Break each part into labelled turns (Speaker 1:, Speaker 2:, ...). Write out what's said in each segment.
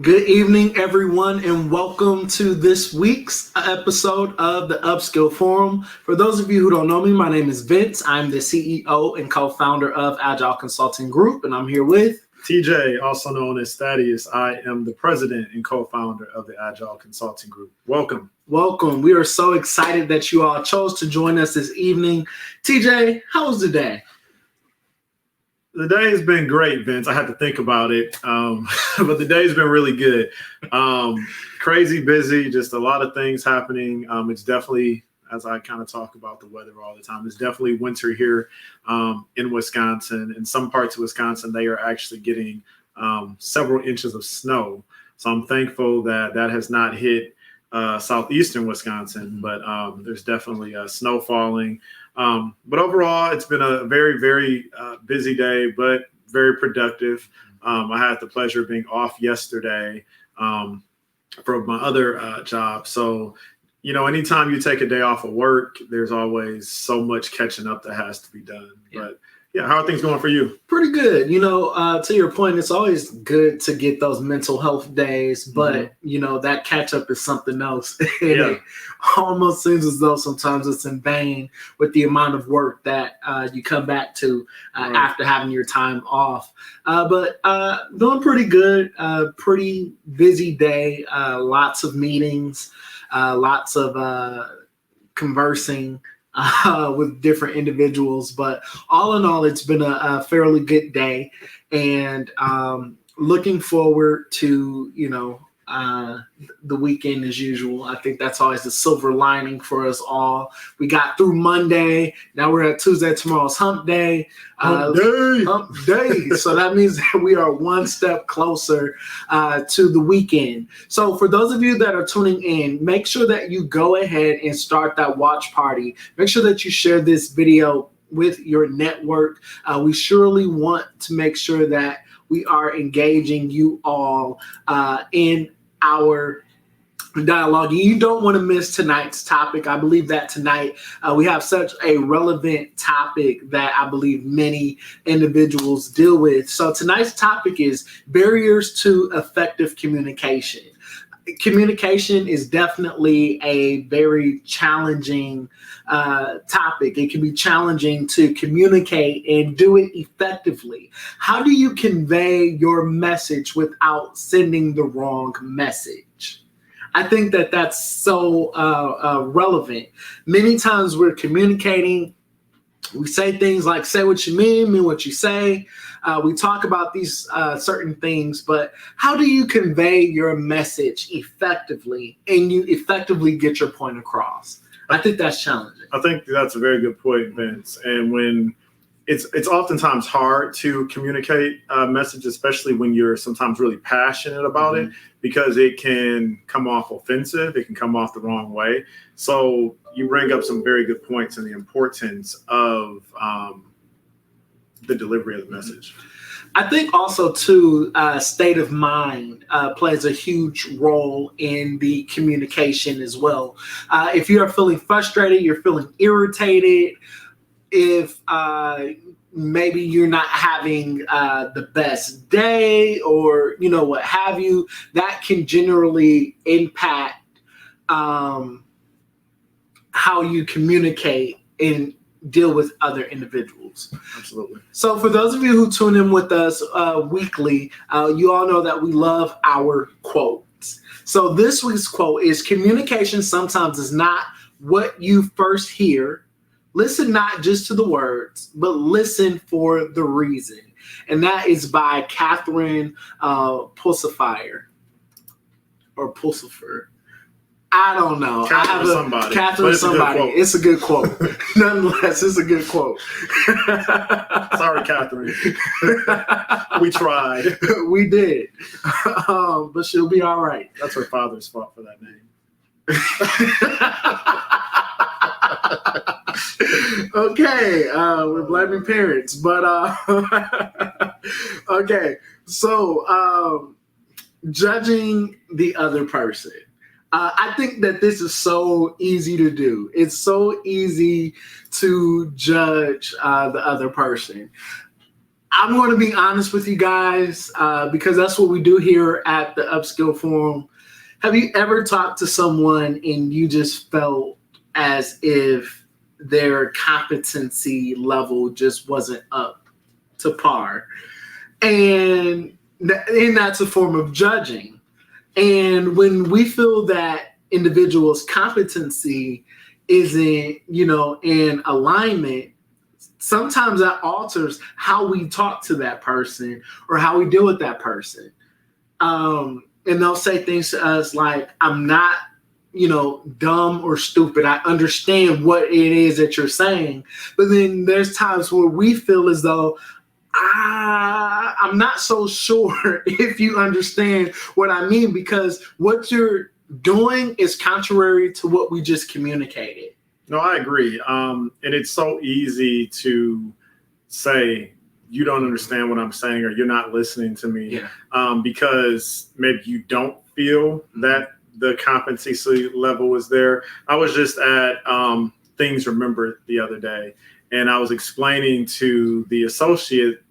Speaker 1: Good evening, everyone, and welcome to this week's episode of the Upskill Forum. For those of you who don't know me, my name is Vince. I'm the CEO and co-founder of Agile Consulting Group, and I'm here with
Speaker 2: TJ, also known as Thaddeus. I am the president and co-founder of the Agile Consulting Group. Welcome.
Speaker 1: Welcome. We are so excited that you all chose to join us this evening. TJ, how was the day?
Speaker 2: The day has been great, Vince. I had to think about it, but the day's been really good. Crazy busy, just a lot of things happening. It's definitely, as I kind of talk about the weather all the time, it's definitely winter here in Wisconsin. In some parts of Wisconsin, they are actually getting several inches of snow. So I'm thankful that that has not hit southeastern Wisconsin, but there's definitely snow falling. But overall, it's been a very, very busy day, but very productive. I had the pleasure of being off yesterday from my other job. So, anytime you take a day off of work, there's always so much catching up that has to be done. Yeah. But yeah, how are things going for you?
Speaker 1: Pretty good. To your point, it's always good to get those mental health days, but that catch up is something else. It almost seems as though sometimes it's in vain with the amount of work that you come back to after having your time off. But doing pretty good. Pretty busy day. Lots of meetings. Lots of conversing with different individuals, but all in all, it's been a fairly good day, and looking forward to the weekend as usual. I think that's always the silver lining for us all. We got through Monday, now we're at Tuesday. Tomorrow's Hump Day. Hump Day. So that means that we are one step closer to the weekend. So for those of you that are tuning in, make sure that you go ahead and start that watch party. Make sure that you share this video with your network. We surely want to make sure that we are engaging you all in our dialogue. You don't want to miss tonight's topic. I believe that tonight we have such a relevant topic that I believe many individuals deal with. So tonight's topic is barriers to effective communication. Communication is definitely a very challenging topic. It can be challenging to communicate and do it effectively. How do you convey your message without sending the wrong message? I think that that's so relevant. Many times we're communicating, we say things like, say what you mean what you say. We talk about these certain things, but how do you convey your message effectively and you effectively get your point across? I think that's challenging.
Speaker 2: I think that's a very good point, Vince. And when it's oftentimes hard to communicate a message, especially when you're sometimes really passionate about it, because it can come off offensive. It can come off the wrong way. So you bring up some very good points in the importance of the delivery of the message.
Speaker 1: I think also too, state of mind plays a huge role in the communication as well. If you are feeling frustrated, you're feeling irritated, if maybe you're not having the best day or what have you, that can generally impact how you communicate and deal with other individuals.
Speaker 2: Absolutely.
Speaker 1: So for those of you who tune in with us weekly, you all know that we love our quotes. So this week's quote is, communication sometimes is not what you first hear. Listen not just to the words, but listen for the reason. And that is by Catherine Pulsifer. I don't know. Catherine somebody. It's a good quote. Nonetheless, it's a good quote.
Speaker 2: Sorry, Catherine. We tried.
Speaker 1: We did. But she'll be all right.
Speaker 2: That's her father's fault for that name.
Speaker 1: Okay, we're blaming parents, but okay. So judging the other person. I think that this is so easy to do. It's so easy to judge the other person. I'm going to be honest with you guys because that's what we do here at the Upskill Forum. Have you ever talked to someone and you just felt as if their competency level just wasn't up to par? And that's a form of judging. And when we feel that individual's competency isn't, in alignment, sometimes that alters how we talk to that person or how we deal with that person. And they'll say things to us like, I'm not, dumb or stupid. I understand what it is that you're saying. But then there's times where we feel as though, I'm not so sure if you understand what I mean, because what you're doing is contrary to what we just communicated.
Speaker 2: No, I agree. And it's so easy to say, you don't understand what I'm saying, or you're not listening to me, because maybe you don't feel that the competency level is there. I was just at Things Remembered the other day, and I was explaining to the associate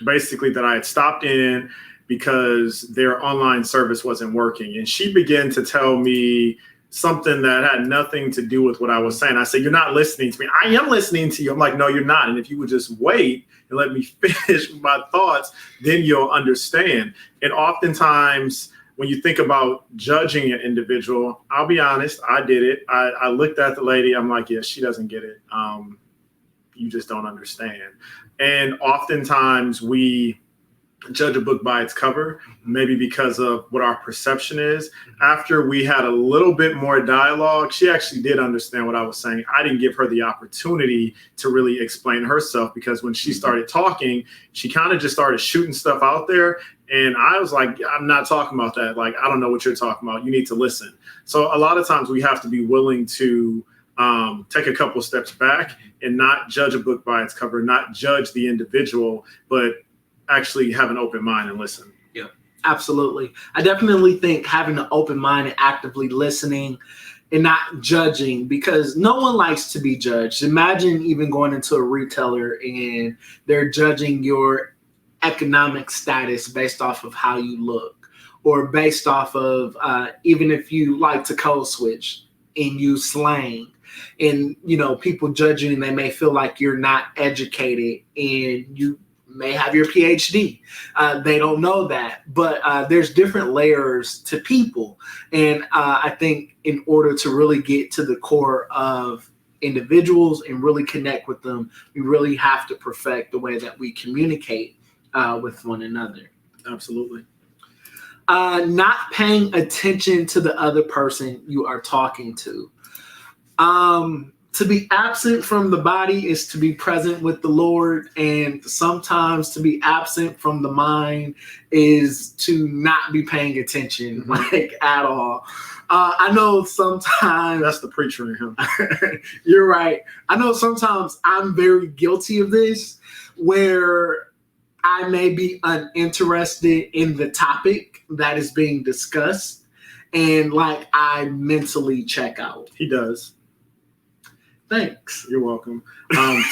Speaker 2: basically that I had stopped in because their online service wasn't working. And she began to tell me something that had nothing to do with what I was saying. I said, you're not listening to me. I am listening to you. I'm like, no, you're not. And if you would just wait and let me finish my thoughts, then you'll understand. And oftentimes when you think about judging an individual, I'll be honest, I did it. I looked at the lady. I'm like, yeah, she doesn't get it. You just don't understand. And oftentimes we judge a book by its cover, maybe because of what our perception is. After we had a little bit more dialogue, she actually did understand what I was saying. I didn't give her the opportunity to really explain herself, because when she started talking, she kind of just started shooting stuff out there. And I was like, I'm not talking about that. Like, I don't know what you're talking about. You need to listen. So a lot of times we have to be willing to take a couple steps back and not judge a book by its cover, not judge the individual, but actually have an open mind and listen.
Speaker 1: Yeah, absolutely. I definitely think having an open mind and actively listening and not judging, because no one likes to be judged. Imagine even going into a retailer and they're judging your economic status based off of how you look, or based off of even if you like to code switch and use slang, and people judge you and they may feel like you're not educated and you may have your PhD. They don't know that, but there's different layers to people. And I think in order to really get to the core of individuals and really connect with them, we really have to perfect the way that we communicate with one another.
Speaker 2: Absolutely.
Speaker 1: Not paying attention to the other person you are talking to. To be absent from the body is to be present with the Lord, and sometimes to be absent from the mind is to not be paying attention, like at all. I know sometimes
Speaker 2: that's the preacher in him.
Speaker 1: You're right. I know sometimes I'm very guilty of this, where I may be uninterested in the topic that is being discussed, and like I mentally check out.
Speaker 2: He does.
Speaker 1: Thanks.
Speaker 2: You're welcome.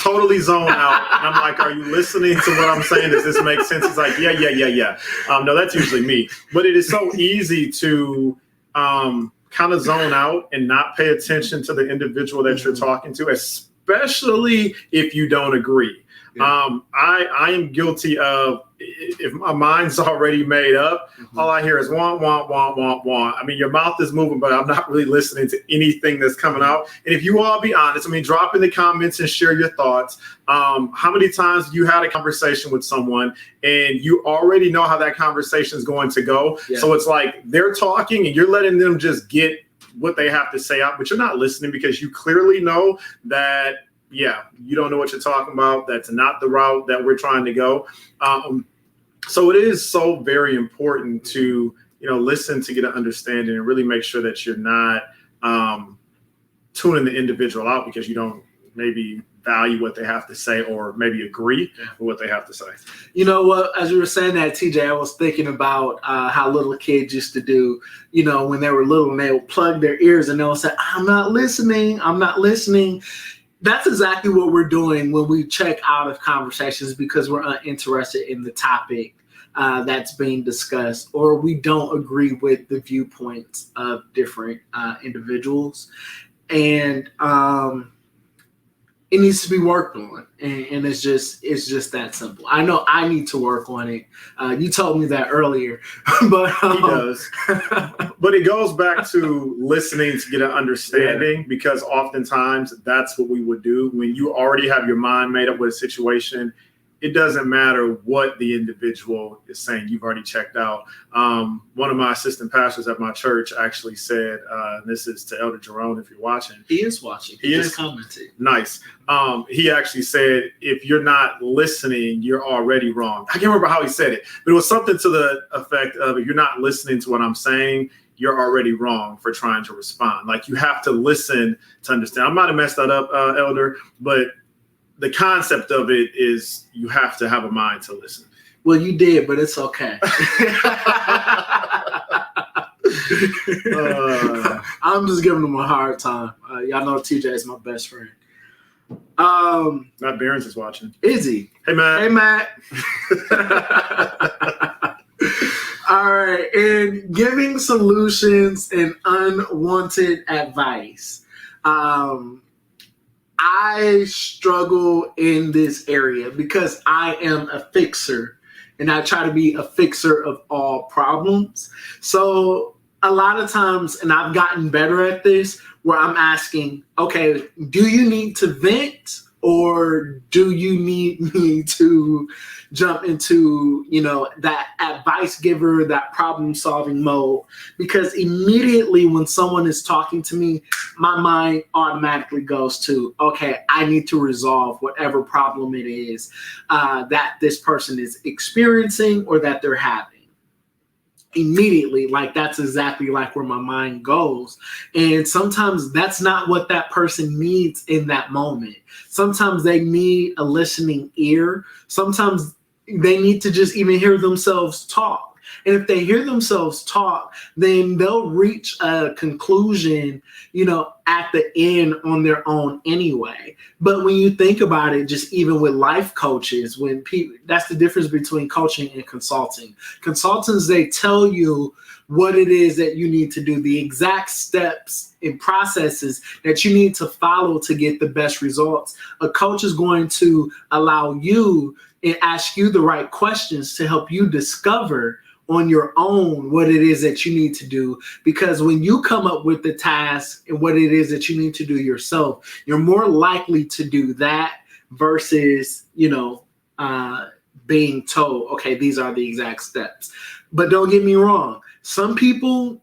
Speaker 2: Totally zone out. And I'm like, are you listening to what I'm saying? Does this make sense? He's like, yeah. No, that's usually me. But it is so easy to kind of zone out and not pay attention to the individual that you're talking to, especially if you don't agree. Yeah. I am guilty of, if my mind's already made up, all I hear is want. I mean, your mouth is moving, but I'm not really listening to anything that's coming out. And if you all be honest, drop in the comments and share your thoughts. How many times you had a conversation with someone and you already know how that conversation is going to go? Yeah. So it's like they're talking and you're letting them just get what they have to say out, but you're not listening because you clearly know that, you don't know what you're talking about. That's not the route that we're trying to go. So it is so very important to, listen to get an understanding and really make sure that you're not tuning the individual out because you don't maybe value what they have to say or maybe agree with what they have to say.
Speaker 1: You know what? As you were saying that, TJ, I was thinking about how little kids used to do, when they were little and they would plug their ears and they'll say, I'm not listening. That's exactly what we're doing when we check out of conversations because we're uninterested in the topic that's being discussed, or we don't agree with the viewpoints of different individuals. And it needs to be worked on, and it's just that simple. I know I need to work on it. You told me that earlier, but
Speaker 2: he does. But it goes back to listening to get an understanding, because oftentimes that's what we would do when you already have your mind made up with a situation. It doesn't matter what the individual is saying. You've already checked out. One of my assistant pastors at my church actually said, and this is to Elder Jerome, if you're watching.
Speaker 1: He is watching. He just commented.
Speaker 2: Nice. He actually said, if you're not listening, you're already wrong. I can't remember how he said it, but it was something to the effect of, if you're not listening to what I'm saying, you're already wrong for trying to respond. Like, you have to listen to understand. I might have messed that up, Elder, but the concept of it is you have to have a mind to listen.
Speaker 1: Well, you did, but it's okay. I'm just giving him a hard time. Y'all know TJ is my best friend.
Speaker 2: Matt Behrens is watching.
Speaker 1: Is he?
Speaker 2: Hey, Matt.
Speaker 1: Hey, Matt. All right. And giving solutions and unwanted advice. I struggle in this area because I am a fixer, and I try to be a fixer of all problems. So a lot of times, and I've gotten better at this, where I'm asking, okay, do you need to vent, or do you need me to jump into, that advice giver, that problem solving mode? Because immediately when someone is talking to me, my mind automatically goes to, okay, I need to resolve whatever problem it is that this person is experiencing or that they're having. Immediately, like, that's exactly like where my mind goes. And sometimes that's not what that person needs in that moment. Sometimes they need a listening ear. Sometimes they need to just even hear themselves talk. And if they hear themselves talk, then they'll reach a conclusion, at the end on their own anyway. But when you think about it, just even with life coaches, when people, that's the difference between coaching and consulting. Consultants, they tell you what it is that you need to do, the exact steps and processes that you need to follow to get the best results. A coach is going to allow you and ask you the right questions to help you discover on your own what it is that you need to do. Because when you come up with the task and what it is that you need to do yourself, you're more likely to do that versus, being told, okay, these are the exact steps. But don't get me wrong. Some people,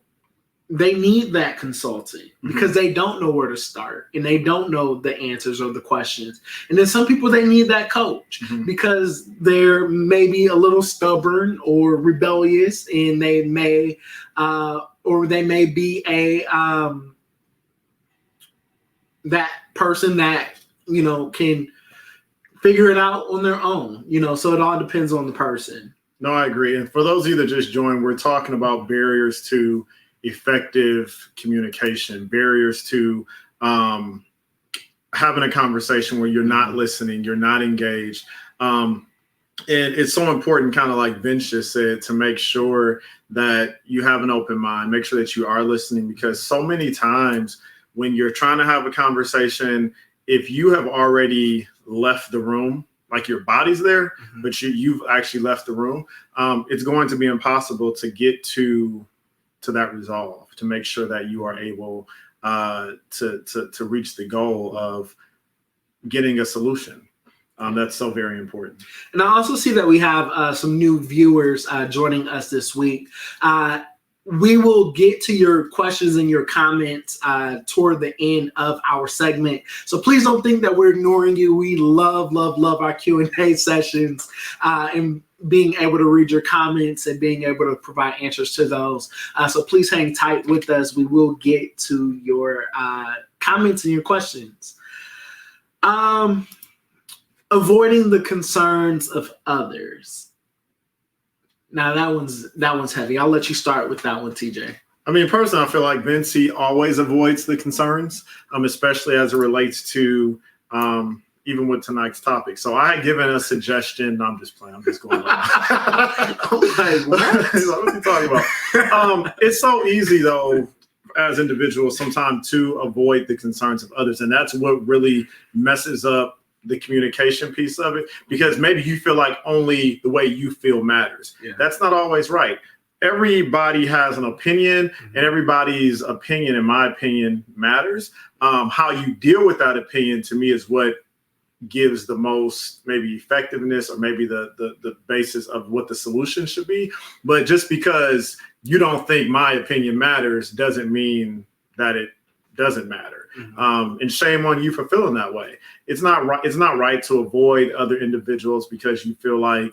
Speaker 1: they need that consulting because they don't know where to start and they don't know the answers or the questions. And then some people, they need that coach because they're maybe a little stubborn or rebellious, and they may be that person that, can figure it out on their own, so it all depends on the person.
Speaker 2: No, I agree. And for those of you that just joined, we're talking about barriers to effective communication, barriers to having a conversation where you're not listening, you're not engaged. And it's so important, kind of like Vince just said, to make sure that you have an open mind, make sure that you are listening, because so many times when you're trying to have a conversation, if you have already left the room, like your body's there, but you've actually left the room, it's going to be impossible to get to that resolve, to make sure that you are able to reach the goal of getting a solution. That's so very important.
Speaker 1: And I also see that we have some new viewers joining us this week. We will get to your questions and your comments toward the end of our segment. So please don't think that we're ignoring you. We love our Q&A sessions and being able to read your comments and being able to provide answers to those. So please hang tight with us. We will get to your comments and your questions. Avoiding the concerns of others. Now that one's heavy. I'll let you start with that one, TJ.
Speaker 2: I mean, personally, I feel like Vince, he always avoids the concerns, especially as it relates to even with tonight's topic. So I had given a suggestion. No, I'm just playing. I'm just going.
Speaker 1: Like, what?
Speaker 2: What are you talking about? It's so easy though, as individuals, sometimes to avoid the concerns of others, and that's what really messes up the communication piece of it. Because maybe you feel like only the way you feel matters.
Speaker 1: Yeah.
Speaker 2: That's not always right. Everybody has an opinion, and everybody's opinion, in my opinion, matters. How you deal with that opinion, to me, is what gives the most maybe effectiveness, or maybe the basis of what the solution should be. But just because you don't think my opinion matters doesn't mean that it doesn't matter. And shame on you for feeling that way. It's not right. It's not right to avoid other individuals because you feel like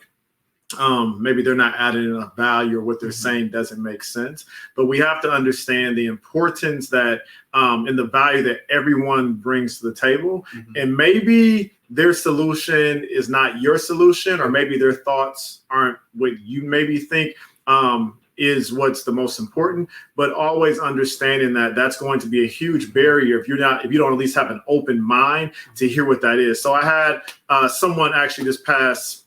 Speaker 2: maybe they're not adding enough value, or what they're saying doesn't make sense. But we have to understand the importance that and the value that everyone brings to the table. And maybe their solution is not your solution, or maybe their thoughts aren't what you maybe think is what's the most important. But always understanding that that's going to be a huge barrier if you don't at least have an open mind to hear what that is. So I had someone actually this past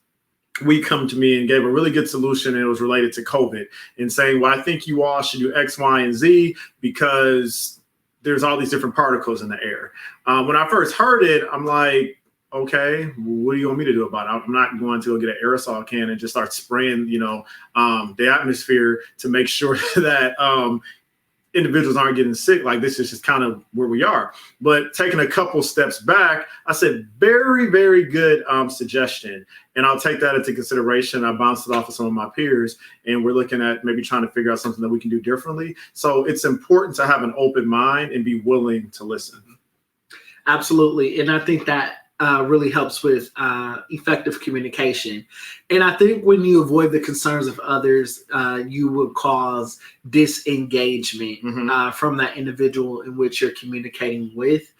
Speaker 2: week come to me and gave a really good solution, and it was related to COVID, and saying, well, I think you all should do X, Y, and Z because there's all these different particles in the air. When I first heard it, I'm like, okay, what do you want me to do about it? I'm not going to go get an aerosol can and just start spraying, the atmosphere to make sure that individuals aren't getting sick. Like, this is just kind of where we are. But taking a couple steps back, I said, very, very good suggestion. And I'll take that into consideration. I bounced it off of some of my peers, and we're looking at maybe trying to figure out something that we can do differently. So it's important to have an open mind and be willing to listen.
Speaker 1: Absolutely. And I think that really helps with effective communication. And I think when you avoid the concerns of others, you will cause disengagement from that individual in which you're communicating with.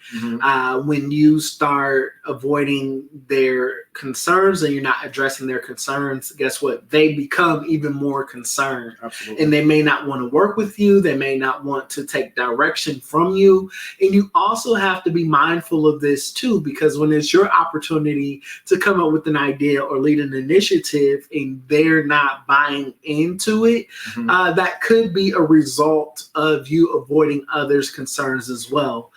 Speaker 1: When you start avoiding their concerns and you're not addressing their concerns, guess what? They become even more concerned.
Speaker 2: Absolutely.
Speaker 1: And they may not want to work with you. They may not want to take direction from you. And you also have to be mindful of this too, because when it's your opportunity to come up with an idea or lead an initiative and they're not buying into it, that could be a result of you avoiding others' concerns as well.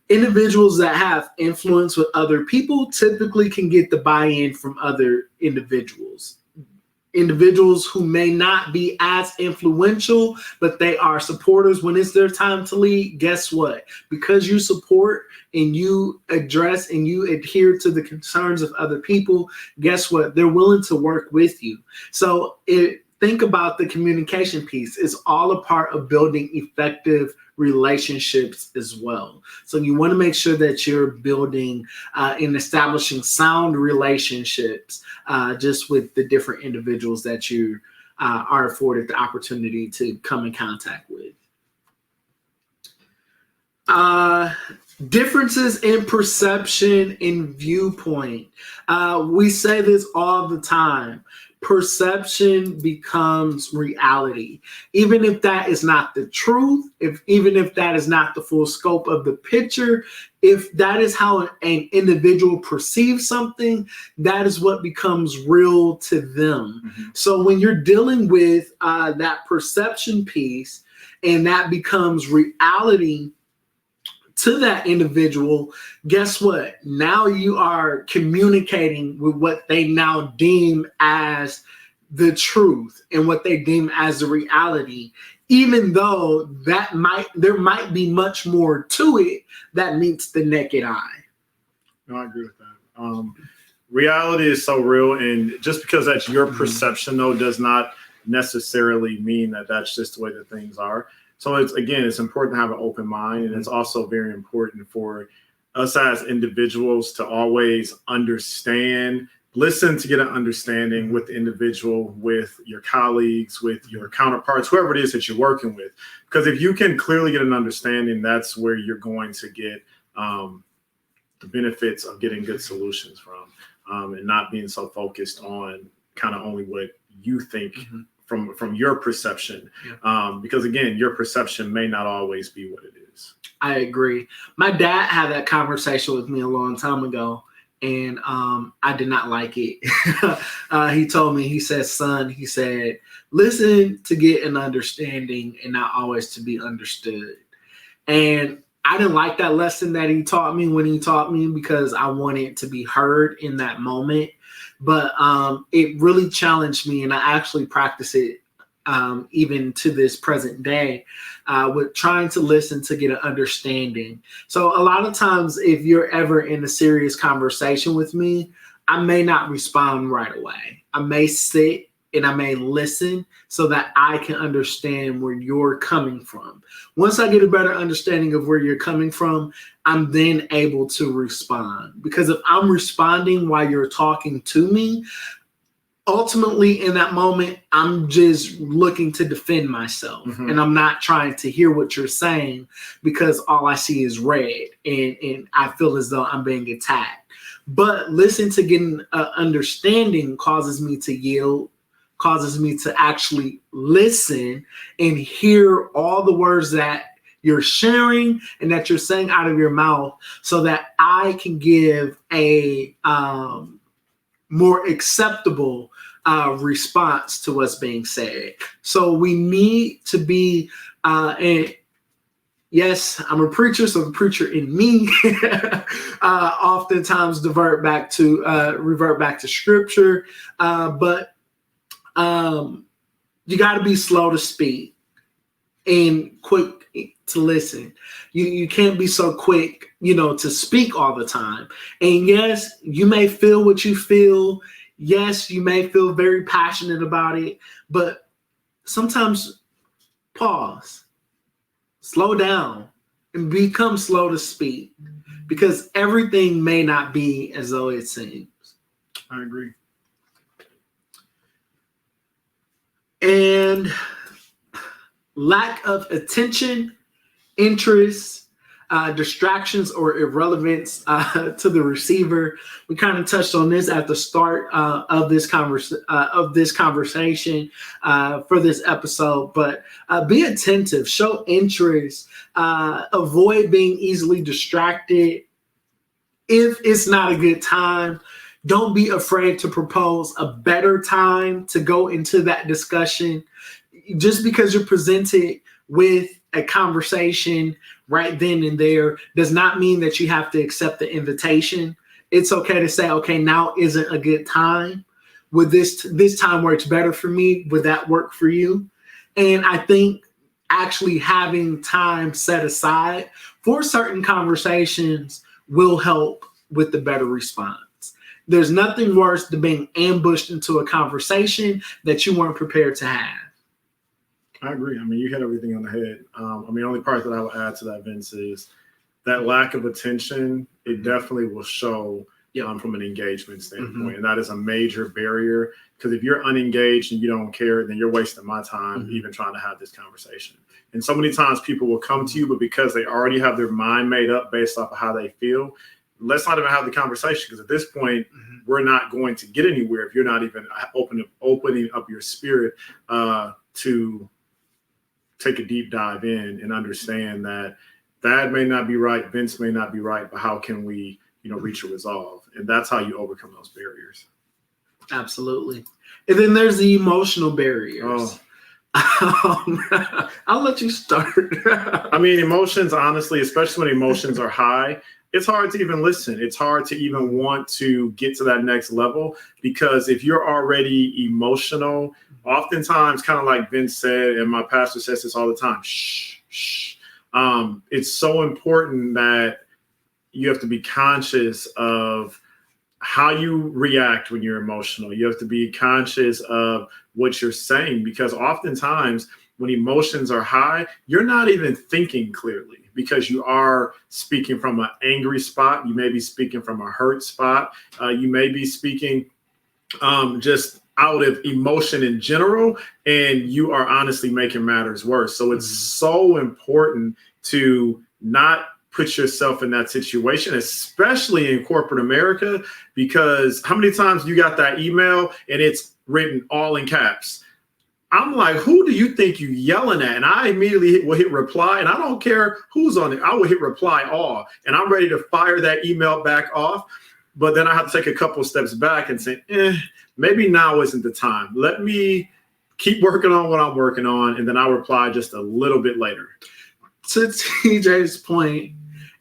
Speaker 1: Individuals that have influence with other people typically can get the buy-in from other individuals. Individuals who may not be as influential, but they are supporters when it's their time to lead, guess what? Because you support and you address and you adhere to the concerns of other people, guess what? They're willing to work with you. So think about the communication piece. It's all a part of building effective relationships as well. So you want to make sure that you're building and establishing sound relationships just with the different individuals that you are afforded the opportunity to come in contact with. Differences in perception and viewpoint. We say this all the time. Perception becomes reality. Even if that is not the truth, even if that is not the full scope of the picture, if that is how an individual perceives something, that is what becomes real to them. So when you're dealing with that perception piece and that becomes reality to that individual, guess what? Now you are communicating with what they now deem as the truth and what they deem as the reality, even though there might be much more to it that meets the naked eye.
Speaker 2: No, I agree with that. Reality is so real, and just because that's your perception, though, does not necessarily mean that that's just the way that things are. So it's important to have an open mind, and it's also very important for us as individuals to always listen to get an understanding with the individual, with your colleagues, with your counterparts, whoever it is that you're working with. Because if you can clearly get an understanding, that's where you're going to get the benefits of getting good solutions from, and not being so focused on kind of only what you think from your perception, because again, your perception may not always be what it is. Vince.
Speaker 1: I agree. My dad had that conversation with me a long time ago, and I did not like it. He told me, he said, son, he said, listen to get an understanding and not always to be understood. And I didn't like that lesson that he taught me when he taught me, because I wanted to be heard in that moment. But it really challenged me, and I actually practice it even to this present day, with trying to listen to get an understanding. So a lot of times, if you're ever in a serious conversation with me, I may not respond right away. I may sit and I may listen so that I can understand where you're coming from. Once I get a better understanding of where you're coming from, I'm then able to respond. Because if I'm responding while you're talking to me, ultimately in that moment, I'm just looking to defend myself, and I'm not trying to hear what you're saying, because all I see is red, and I feel as though I'm being attacked. But listen to getting understanding causes me to yield, causes me to actually listen and hear all the words that you're sharing and that you're saying out of your mouth, so that I can give a more acceptable response to what's being said. So we need to be, and yes, I'm a preacher, so the preacher in me oftentimes revert back to scripture, but you got to be slow to speak and quick to listen. You can't be so quick, to speak all the time. And yes, you may feel what you feel. Yes, you may feel very passionate about it, but sometimes pause, slow down, and become slow to speak, because everything may not be as though it seems.
Speaker 2: I agree.
Speaker 1: And lack of attention, interest, distractions, or irrelevance to the receiver. We kind of touched on this at the start of this conversation for this episode. But be attentive, show interest, avoid being easily distracted. If it's not a good time, don't be afraid to propose a better time to go into that discussion. Just because you're presented with a conversation right then and there does not mean that you have to accept the invitation. It's okay to say, okay, now isn't a good time. Would this time works better for me? Would that work for you? And I think actually having time set aside for certain conversations will help with the better response. There's nothing worse than being ambushed into a conversation that you weren't prepared to have.
Speaker 2: I agree. I mean, you hit everything on the head. The only part that I would add to that, Vince, is that lack of attention. It definitely will show from an engagement standpoint. And that is a major barrier, because if you're unengaged and you don't care, then you're wasting my time even trying to have this conversation. And so many times people will come to you, but because they already have their mind made up based off of how they feel, let's not even have the conversation, because at this point, we're not going to get anywhere if you're not even opening up your spirit to take a deep dive in and understand that Thad may not be right, Vince may not be right, but how can we, reach a resolve? And that's how you overcome those barriers.
Speaker 1: Absolutely. And then there's the emotional barriers. I'll let you start.
Speaker 2: I mean, emotions, honestly, especially when emotions are high, it's hard to even listen. It's hard to even want to get to that next level, because if you're already emotional, oftentimes, kind of like Vince said, and my pastor says this all the time, shh. It's so important that you have to be conscious of how you react when you're emotional. You have to be conscious of what you're saying, because oftentimes when emotions are high, you're not even thinking clearly, because you are speaking from an angry spot. You may be speaking from a hurt spot. You may be speaking just out of emotion in general, and you are honestly making matters worse. So it's so important to not put yourself in that situation, especially in corporate America, because how many times you got that email and it's written all in caps? I'm like, who do you think you yelling at? And I immediately will hit reply, and I don't care who's on it. I will hit reply all, and I'm ready to fire that email back off. But then I have to take a couple steps back and say, maybe now isn't the time. Let me keep working on what I'm working on, and then I'll reply just a little bit later.
Speaker 1: To TJ's point,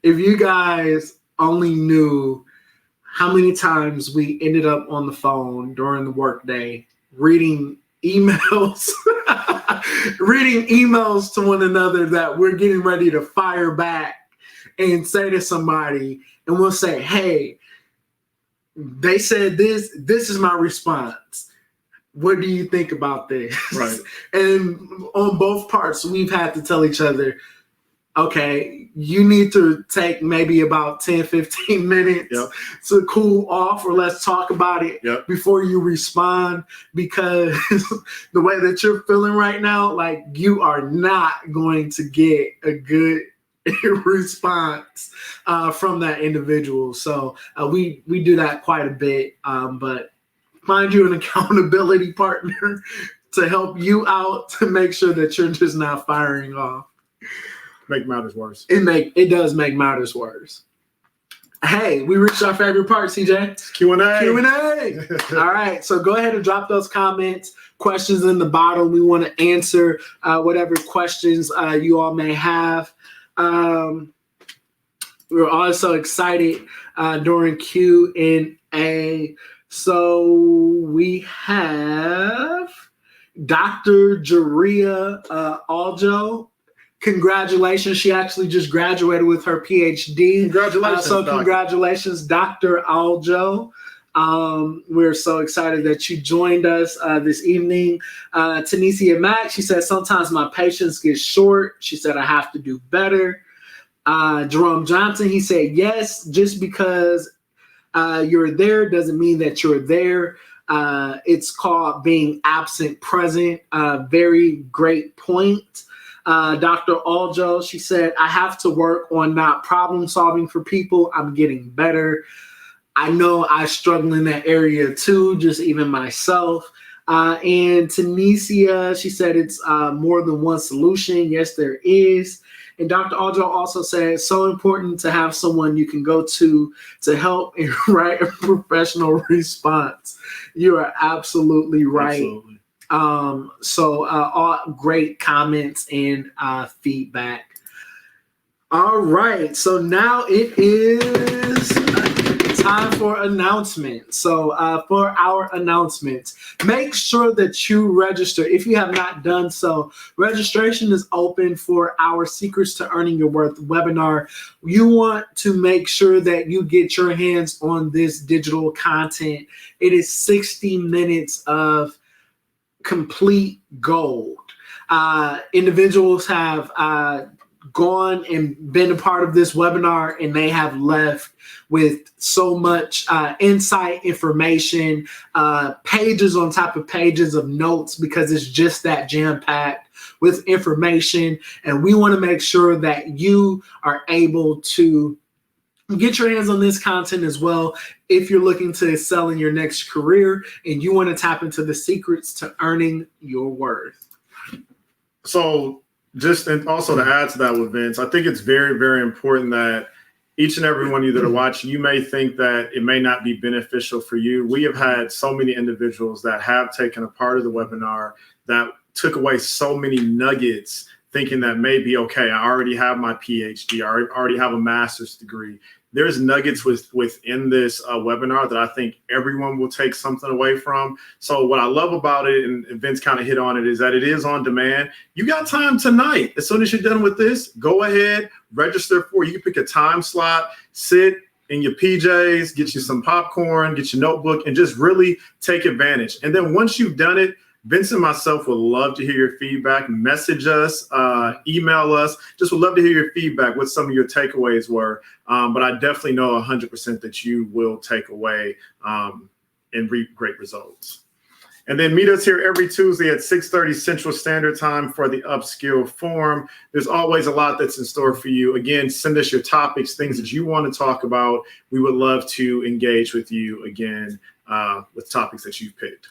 Speaker 1: if you guys only knew how many times we ended up on the phone during the workday reading emails to one another that we're getting ready to fire back and say to somebody, and we'll say, hey, they said this is my response. What do you think about this?
Speaker 2: Right.
Speaker 1: And on both parts, we've had to tell each other, okay, you need to take maybe about 10, 15 minutes to cool off, or let's talk about it before you respond, because the way that you're feeling right now, like, you are not going to get a good response from that individual. So we do that quite a bit, but find you an accountability partner to help you out, to make sure that you're just not firing off.
Speaker 2: Make matters worse.
Speaker 1: It does make matters worse. Hey, we reached our favorite part, CJ. Q&A. All right, so go ahead and drop those comments, questions in the bottom. We want to answer whatever questions you all may have. We're also excited during Q&A. So we have Dr. Jaria Aljo. Congratulations. She actually just graduated with her PhD.
Speaker 2: Congratulations.
Speaker 1: Congratulations, Dr. Aljo. We're so excited that you joined us this evening. Tanisha Mack, she said, sometimes my patience gets short. She said, I have to do better. Jerome Johnson, he said, yes, just because you're there doesn't mean that you're there. It's called being absent present. Very great point. Dr. Aljo, she said, I have to work on not problem solving for people. I'm getting better. I know I struggle in that area too, just even myself. And Tanisha, she said it's more than one solution. Yes, there is. And Dr. Aljo also said it's so important to have someone you can go to help and write a professional response. You are absolutely right. Absolutely. So all great comments and feedback. All right, so now it is time for announcements. So for our announcements, make sure that you register. If you have not done so, registration is open for our Secrets to Earning Your Worth webinar. You want to make sure that you get your hands on this digital content. It is 60 minutes of complete gold. Individuals have gone and been a part of this webinar, and they have left with so much insight, information, pages on top of pages of notes, because it's just that jam-packed with information. And we want to make sure that you are able to get your hands on this content as well if you're looking to excel in your next career and you want to tap into the secrets to earning your worth.
Speaker 2: So just, and also to add to that with Vince, I think it's very, very important that each and every one of you that are watching, you may think that it may not be beneficial for you. We have had so many individuals that have taken a part of the webinar that took away so many nuggets, thinking that maybe, okay, I already have my PhD, I already have a master's degree. There's nuggets within this webinar that I think everyone will take something away from. So what I love about it, and Vince kind of hit on it, is that it is on demand. You got time tonight. As soon as you're done with this, go ahead, register for it. You can pick a time slot, sit in your PJs, get you some popcorn, get your notebook, and just really take advantage. And then once you've done it, Vince and myself would love to hear your feedback. Message us, email us. Just would love to hear your feedback, what some of your takeaways were. But I definitely know 100% that you will take away and reap great results. And then meet us here every Tuesday at 6:30 Central Standard Time for the Upskill Forum. There's always a lot that's in store for you. Again, send us your topics, things that you want to talk about. We would love to engage with you again with topics that you've picked.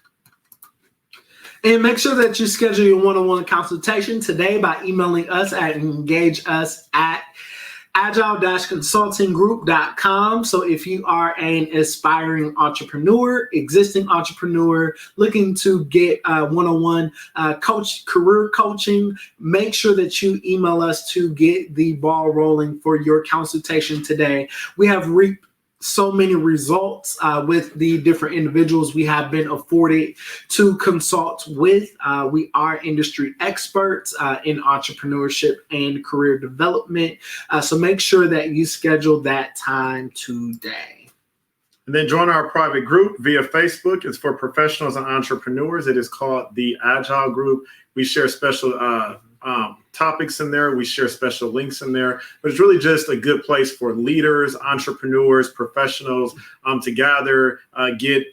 Speaker 1: And make sure that you schedule your one-on-one consultation today by emailing us at engageus@agile-consultinggroup.com. So if you are an aspiring entrepreneur, existing entrepreneur, looking to get one-on-one career coaching, make sure that you email us to get the ball rolling for your consultation today. We have reaped so many results with the different individuals we have been afforded to consult with. We are industry experts in entrepreneurship and career development. So make sure that you schedule that time today.
Speaker 2: And then join our private group via Facebook. It's for professionals and entrepreneurs. It is called the Agile Group. We share special topics in there. We share special links in there, but it's really just a good place for leaders, entrepreneurs, professionals to gather, get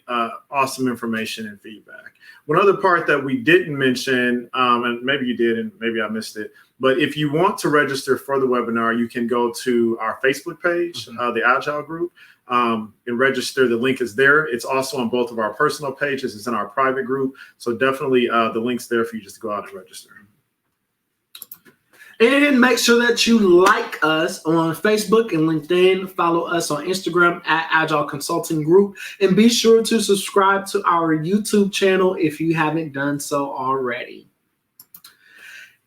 Speaker 2: awesome information and feedback. One other part that we didn't mention, and maybe you did and maybe I missed it, but if you want to register for the webinar, you can go to our Facebook page, the Agile Group, and register. The link is there. It's also on both of our personal pages. It's in our private group. So definitely the link's there for you just to go out and register.
Speaker 1: And make sure that you like us on Facebook and LinkedIn. Follow us on Instagram at Agile Consulting Group. And be sure to subscribe to our YouTube channel if you haven't done so already.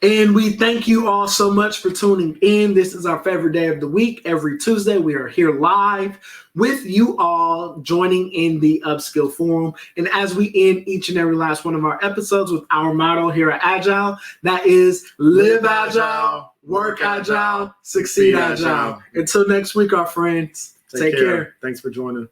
Speaker 1: And we thank you all so much for tuning in. This is our favorite day of the week. Every Tuesday, we are here live with you all joining in the Upskill Forum. And as we end each and every last one of our episodes with our motto here at Agile, that is live Agile, work Agile, succeed Agile. Until next week, our friends, take care.
Speaker 2: Thanks for joining.